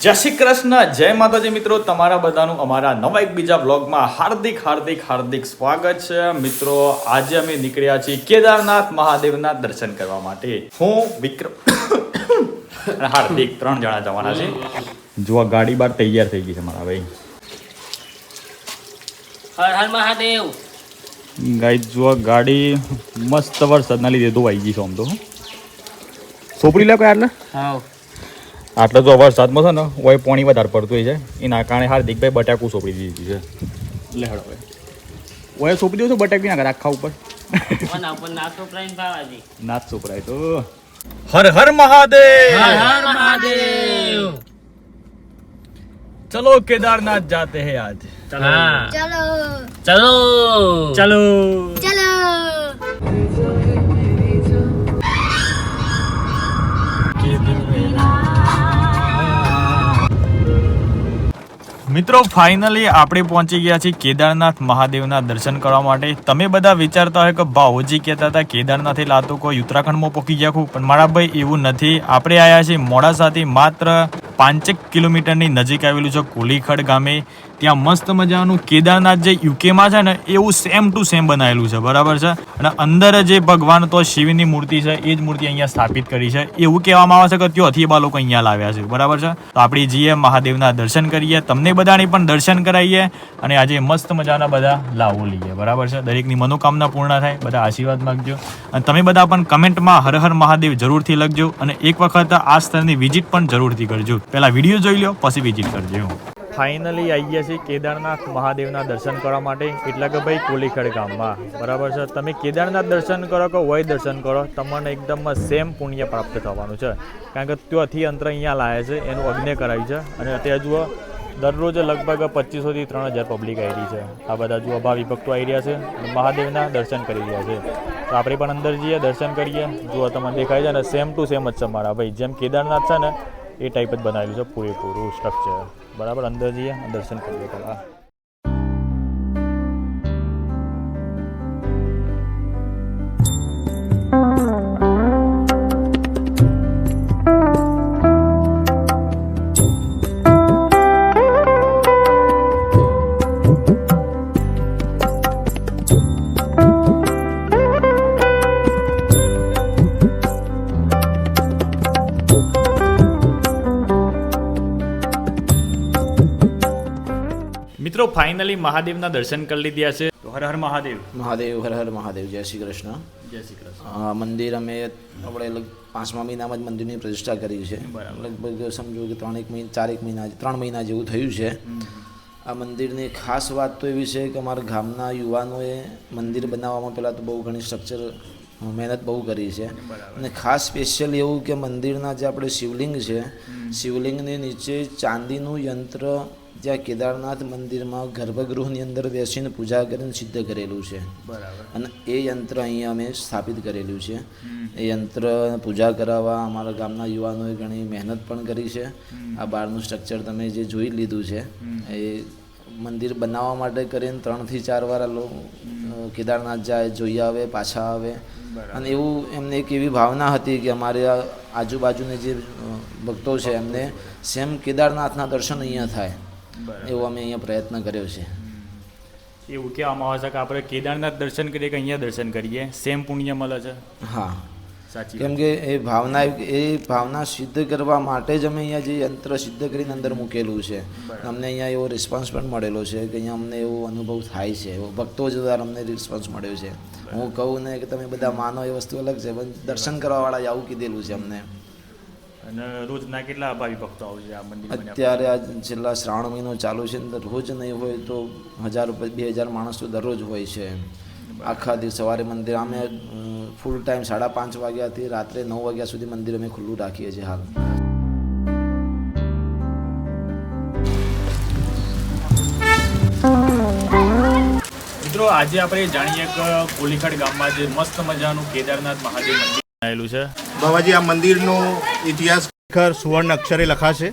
જય શ્રી કૃષ્ણ, જય માતાજી મિત્રો, તમારા બધાનું અમારા નવા એક બીજા બ્લોગમાં હાર્દિક સ્વાગત છે મિત્રો. આજે અમે નીકળ્યા છીએ કેદારનાથ મહાદેવના દર્શન કરવા માટે. હું વિક્રમ અને હાર્દિક 3 જણા જવાના છે. જો આ ગાડી બાર તૈયાર થઈ ગઈ છે મારા ભાઈ. હર હર મહાદેવ. ગાઈસ જો આ ગાડી મસ્ત વરસાદના લીધે ધોવાઈ ગઈ છે. આમ તો સોપડી લે કોઈ આટલે તો વરસાદમાં છે ને ઓય પાણી વધારે પડતું હોય છે એના કારણે હાર્દિકભાઈ બટાકું સોંપડી દીધી છે. લે હળો ઓય સોંપી દઉં છું બટાકી ના આખા ઉપર નાચ સોપરાય તો. હર હર મહાદેવ. હર હર મહાદેવ. ચલો કેદારનાથ જાતે હે આજ. ચલો चलो ચલો ચલો. चलो મિત્રો ફાઇનલી આપણે પહોંચી ગયા છીએ કેદારનાથ મહાદેવના દર્શન કરવા માટે. તમે બધા વિચારતા હોય કે ભાવોજી કહેતા હતા કેદારનાથ એટલે આ તો કોઈ ઉત્તરાખંડમાં પહોંચી ગયા, પણ મારા ભાઈ એવું નથી. આપણે આવ્યા છીએ મોડાસાથી માત્ર 5 કિલોમીટરની નજીક આવેલું છે કોલીખડ ગામે. ત્યાં મસ્ત મજાનું કેદારનાથ જે યુકેમાં છે ને એવું સેમ ટુ સેમ બનાવેલું છે, બરાબર છે. અને અંદર જે ભગવાન તો શિવની મૂર્તિ છે એ જ મૂર્તિ અહીંયા સ્થાપિત કરી છે. એવું કહેવામાં આવે છે કે ત્યાંથી બા લોકો અહીંયા લાવ્યા છે, બરાબર છે. તો આપણે જઈએ મહાદેવના દર્શન કરીએ, તમને બધાની પણ દર્શન કરાવીએ અને આજે મસ્ત મજાના બધા લાવો લઈએ, બરાબર છે. દરેકની મનોકામના પૂર્ણ થાય, બધા આશીર્વાદ માંગજો. અને તમે બધા પણ કમેન્ટમાં હર હર મહાદેવ જરૂરથી લખજો અને એક વખત આ સ્થળની વિઝિટ પણ જરૂરથી કરજો. પહેલા વિડીયો જોઈ લો પછી વિઝિટ કરજો. ફાઇનલી આવી ગયા છીએ કેદારનાથ મહાદેવના દર્શન કરવા માટે, એટલે કે ભાઈ કોલીખડ ગામમાં, બરાબર છે. તમે કેદારનાથ દર્શન કરો કે વય દર્શન કરો, તમને એકદમ સેમ પુણ્ય પ્રાપ્ત થવાનું છે. કારણ કે ત્યાંથી અંતર અહીંયા લાવે છે, એનું અગ્નિ કરાવ્યું છે. અને અત્યારે જુઓ દરરોજ લગભગ 2500 થી 3000 પબ્લિક આવી રહી છે. આ બધા જુઓ ભાવિ ભક્તો આવી રહ્યા છે અને મહાદેવના દર્શન કરી રહ્યા છે. તો આપણે પણ અંદર જઈએ, દર્શન કરીએ. જુઓ તમને દેખાય છે ને સેમ ટુ સેમ જ છે મારા ભાઈ. જેમ કેદારનાથ છે ને એ ટાઈપ જ બનાવેલું છે પૂરેપૂરું સ્ટ્રક્ચર, બરાબર. અંદર જઈએ, દર્શન કરીએ પહેલાં. મિત્રો ફાઇનલી મહાદેવના દર્શન કરી લીધા છે. તો હર હર મહાદેવ. મહાદેવ હર હર મહાદેવ. જય શ્રી કૃષ્ણ. જય શ્રી કૃષ્ણ. મંદિર અમે આપણે 5મા મહિનામાં જ મંદિરની પ્રતિષ્ઠા કરી છે. લગભગ સમજો કે 3 મહિના જેવું થયું છે. આ મંદિરની ખાસ વાત તો એવી છે કે અમારા ગામના યુવાનોએ મંદિર બનાવવામાં પહેલાં તો બહુ ઘણી સ્ટ્રક્ચર મહેનત બહુ કરી છે. અને ખાસ સ્પેશિયલ એવું કે મંદિરના જે આપણે શિવલિંગ છે, શિવલિંગની નીચે ચાંદીનું યંત્ર જ્યાં કેદારનાથ મંદિરમાં ગર્ભગૃહની અંદર બેસીને પૂજા કરીને સિદ્ધ કરેલું છે, બરાબર. અને એ યંત્ર અહીંયા અમે સ્થાપિત કરેલું છે. એ યંત્ર પૂજા કરાવવા અમારા ગામના યુવાનોએ ઘણી મહેનત પણ કરી છે. આ બહારનું સ્ટ્રક્ચર તમે જે જોઈ લીધું છે એ મંદિર બનાવવા માટે કરીને 3 થી 4 વાર કેદારનાથ જાય, જોઈ આવે, પાછા આવે. અને એવું એમને એક એવી ભાવના હતી કે અમારે આજુબાજુના જે ભક્તો છે એમને સેમ કેદારનાથના દર્શન અહીંયા થાય, એવો અમે અહીંયા પ્રયત્ન કર્યો છે. એવું કહેવામાં આવે છે કે આપણે કેદારનાથ દર્શન કરીએ કે અહીંયા દર્શન કરીએ સેમ પુણ્ય મળે છે. હા, સાચી. કેમ કે એ ભાવના સિદ્ધ કરવા માટે જ અમે અહીંયા જે યંત્ર સિદ્ધ કરીને અંદર મૂકેલું છે. અમને અહીંયા એવો રિસ્પોન્સ પણ મળેલો છે કે અહીંયા અમને એવો અનુભવ થાય છે, એવો ભક્તો જ દ્વારા અમને રિસ્પોન્સ મળ્યો છે. હું કહું ને કે તમે બધા માનો એ વસ્તુ અલગ છે, પણ દર્શન કરવાવાળા આવું કીધેલું છે અમને. અને રોજના કેટલા ભાવિ ભક્તો આવે છે આ મંદિરમાં? અત્યારે આ છેલ્લા શ્રાવણ મહિનો ચાલુ છે ને રોજ નહીં હોય તો 1000-2000 માણસ તો દરરોજ હોય છે. આખા દિવસ સવારે મંદિર અમે ફૂલ ટાઈમ 5:30 વાગ્યાથી રાત્રે 9 વાગ્યા સુધી મંદિર અમે ખુલ્લું રાખીએ છીએ હાલ. મિત્રો આજે આપણે જાણીએ કે કોલીખડ ગામમાં જે મસ્ત મજાનું કેદારનાથ મહાદેવ મંદિર બનાવેલું છે. બાબાજી, આ મંદિરનો ઇતિહાસ સુવર્ણ અક્ષરે લખાશે.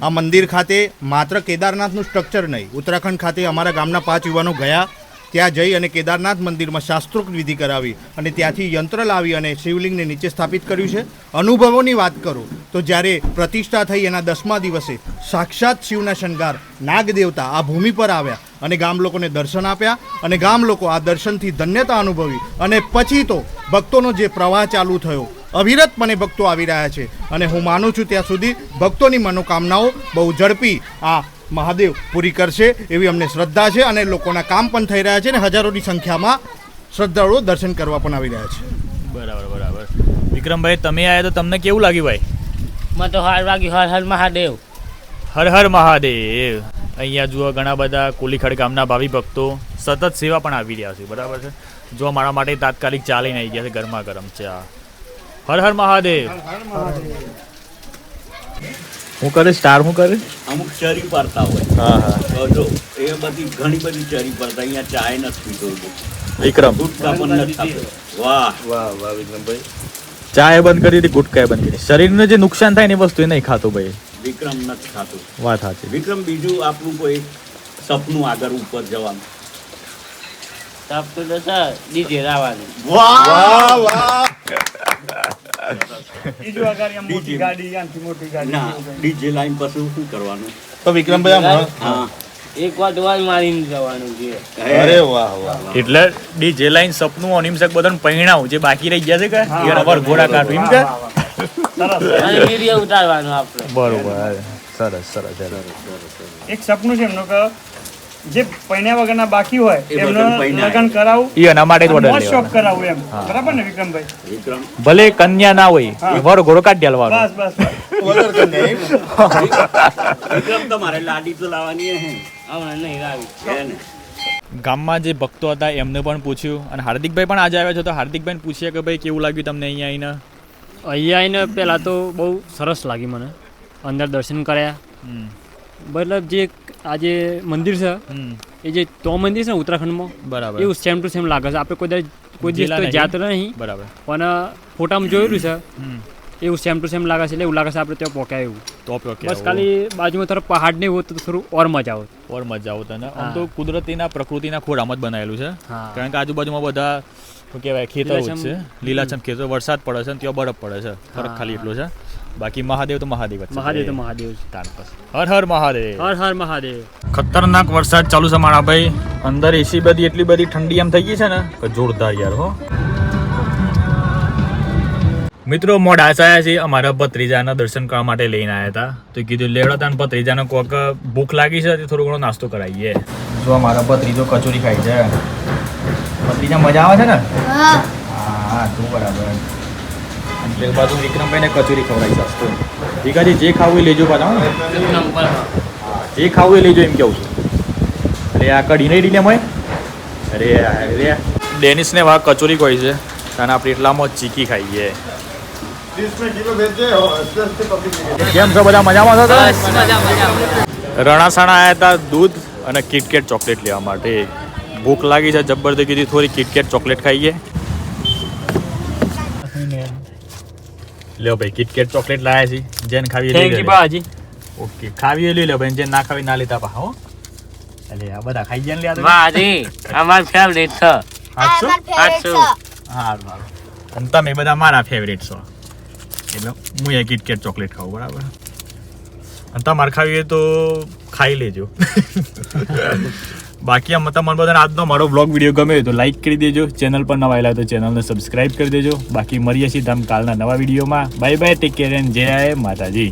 આ મંદિર ખાતે માત્ર કેદારનાથનું સ્ટ્રક્ચર નહીં, ઉત્તરાખંડ ખાતે અમારા ગામના 5 યુવાનો ગયા ત્યાં જઈ અને કેદારનાથ મંદિરમાં શાસ્ત્રોક્ત વિધિ કરાવી અને ત્યાંથી યંત્ર લાવી અને શિવલિંગને નીચે સ્થાપિત કર્યું છે. અનુભવોની વાત કરું તો જ્યારે પ્રતિષ્ઠા થઈ એના 10મા દિવસે સાક્ષાત શિવના શણગાર નાગદેવતા આ ભૂમિ પર આવ્યા અને ગામ લોકોને દર્શન આપ્યા અને ગામ લોકો આ દર્શનથી ધન્યતા અનુભવી અને પછી તો ભક્તોનો જે પ્રવાહ ચાલુ થયો, અવિરતપણે ભક્તો આવી રહ્યા છે અને હું માનું છું ત્યાં સુધી ભક્તોની મનોકામનાઓ બહુ ઝડપી આ મહાદેવ પૂરી કરશે એવી અમને શ્રદ્ધા છે અને લોકોના કામ પણ થઈ રહ્યા છે અને હજારોની સંખ્યામાં શ્રદ્ધાળુઓ દર્શન કરવા પણ આવી રહ્યા છે. બરાબર. વિક્રમભાઈ, તમે આયા તો તમને કેવું લાગ્યું ભાઈ? મને તો હાર વાગ્યું. હર હર મહાદેવ. હર હર મહાદેવ. અહીંયા જુઓ ઘણા બધા કોલીખડ ગામના ભાવિ ભક્તો સતત સેવા પણ આવી રહ્યા છે. બરાબર છે. જો મારા માટે તાત્કાલિક ચા લઈને આવી ગયા છે, ગરમા ગરમ ચા. હર હર મહાદેવ. હું કરે સ્ટાર હું કરે અમુક ચરી પડતા હોય. હા. તો જો એ બધી ઘણી બધી ચરી પડતા અહીંયા ચાય નથી પીતો, વિક્રમ ગુટકા પણ નથી ખાતો. વાહ વાહ વિક્રમભાઈ. ચા એ બંધ કરી હતી, ગુટકા એ બંધ કરી. શરીરને જે નુકસાન થાય ને એ વસ્તુ એ નહીં ખાતો ભાઈ. વિક્રમ નથી ખાતો. વાત સાચી. વિક્રમ, બીજું આપણું કોઈ સપનું આગળ ઉપર જવાનું? સપનું તો સર ડીજે લાવવાનું. ના, ડીજે લાઈન પછી શું કરવાનું? તો વિક્રમભાઈ હા, એક વાર દોવાલ મારીને જવાનું છે. અરે વાહ. એટલે ડી લાઈન સપનું અનિમસક બધાને પરિણામ જે બાકી રહી ગયા છે કે યાર અવર ઘોડા કાઢું એમ કે અને વિડીયો ઉતારવાનો આપણે. બરોબર. સરસ. એક સપનું છે એમનું કે જે પૈણ્યા વગરના બાકી હોય એ એમનો બધાને પૈણાય. લગ્ન કરાવું, ઈ એના માટે જ ઓર્ડર મોજ શોખ લેવાનો. કરાવું એમ. બરાબર ને વિક્રમભાઈ? વિક્રમ, ભલે કન્યા ના હોય એ વર ઘોડો કાઢી દેવાનો. બસ. વિક્રમ તમારે લાડી તો લાવવાની હે હમણાં નહીં લાવી. છે ને? ગામમાં જે ભક્તો હતા એમને પણ પૂછ્યું અને હાર્દિકભાઈ પણ આજે આવ્યા છે તો હાર્દિકભાઈને પૂછીએ કે ભાઈ કેવું લાગ્યું તમને અહીંયા આવીને? અહીંયા આવીને પહેલાં તો બહુ સરસ લાગી મને. અંદર દર્શન કર્યા, મતલબ જે આ જે મંદિર છે એ જે તો મંદિર છે ને ઉત્તરાખંડમાં, બરાબર. એવું સેમ ટુ સેમ લાગે છે. આપણે કોઈ દિવસ તો જાત નહીં, બરાબર. પણ ફોટામાં જોયેલું છે એવું સેમ ટુ સેમ લાગે છે. એટલે એવું લાગે છે આપણે ત્યાં પહોંચ્યા એવું. તો બસ ખાલી બાજુમાં તરફ પહાડ નહીં હોત તો થોડું ઓર મજા આવત. ઓર મજા આવતા ને આમ તો કુદરતીના પ્રકૃતિના ખોળામાં જ બનાવેલું છે. હા. કારણ કે આજુબાજુમાં બધા શું કહેવાય ખેતરો જ છે, લીલાછમ ખેતરો, વરસાદ પડે છે ને ત્યાં બરફ પડે છે. ફરક ખાલી એટલો છે. બાકી મહાદેવ તો મહાદેવ જ છે. મહાદેવ તો મહાદેવ છે. હર હર મહાદેવ. હર હર મહાદેવ. ખતરનાક વરસાદ ચાલુ છે મારા ભાઈ. અંદર એસી બધી એટલી બધી ઠંડી એમ થઈ ગઈ છે ને કે જોરદાર યાર. હો મિત્રો, મોડા આયા છે અમારા ભત્રીજાના દર્શન કરવા માટે લઈને આવ્યા હતા તો કીધું લેવડતા ભત્રીજાને કોક ભૂખ લાગી છે થોડો ઘણો નાસ્તો કરાવીએ. જો મારા ભત્રીજો કચોરી ખાઈ છે. ભત્રીજા મજા આવે છે ને? હા તું બરાબર. એક બાજુ વિક્રમભાઈને કચોરી ખવડાવી સસ્તો. ભીખાજી જે ખાવું એ લેજો પાછા. જે ખાવું એ લેજો એમ કેવું છું. અરે આ કઢી નહીં ડીલે મય. અરે ડેનિસને વા કચોરી કોઈ છે અને આપણે એટલામાં ચીકી ખાઈએ. કેમ છો બધા? મજામાં છો? બસ મજા. રણાસાણા આવ્યા હતા દૂધ અને કિટકેટ ચોકલેટ લેવા માટે. ભૂખ લાગી છે જબરદસ્તી, કીધી થોડી કિટકેટ ચોકલેટ ખાઈએ. લ્યો ભાઈ, કિટકેટ ચોકલેટ લાયા છે. જેને ખાવી થેન્ક યુ બાજી. ઓકે, ખાવી લઈ લો ભાઈ. જેને ના ખાવી ના લેતા પા. હો એટલે આ બધા ખાઈ જાય લે. વાજી અમાર ફેવરેટ છે. હારું. અને તમે બધા મારા ફેવરેટ છો એટલે હું એ કિટકેટ ચોકલેટ ખાઉં. બરાબર. અને તમારે ખાવી હોય તો ખાઈ લેજો. બાકી આમ તમને બધાને આજનો મારો બ્લોગ વિડીયો ગમે તો લાઈક કરી દેજો. ચેનલ પર નવા આવેલા તો ચેનલને સબસ્ક્રાઈબ કરી દેજો. બાકી મળીએ છીએ કાલના નવા વિડીયોમાં. Bye bye, take care and જય માતાજી.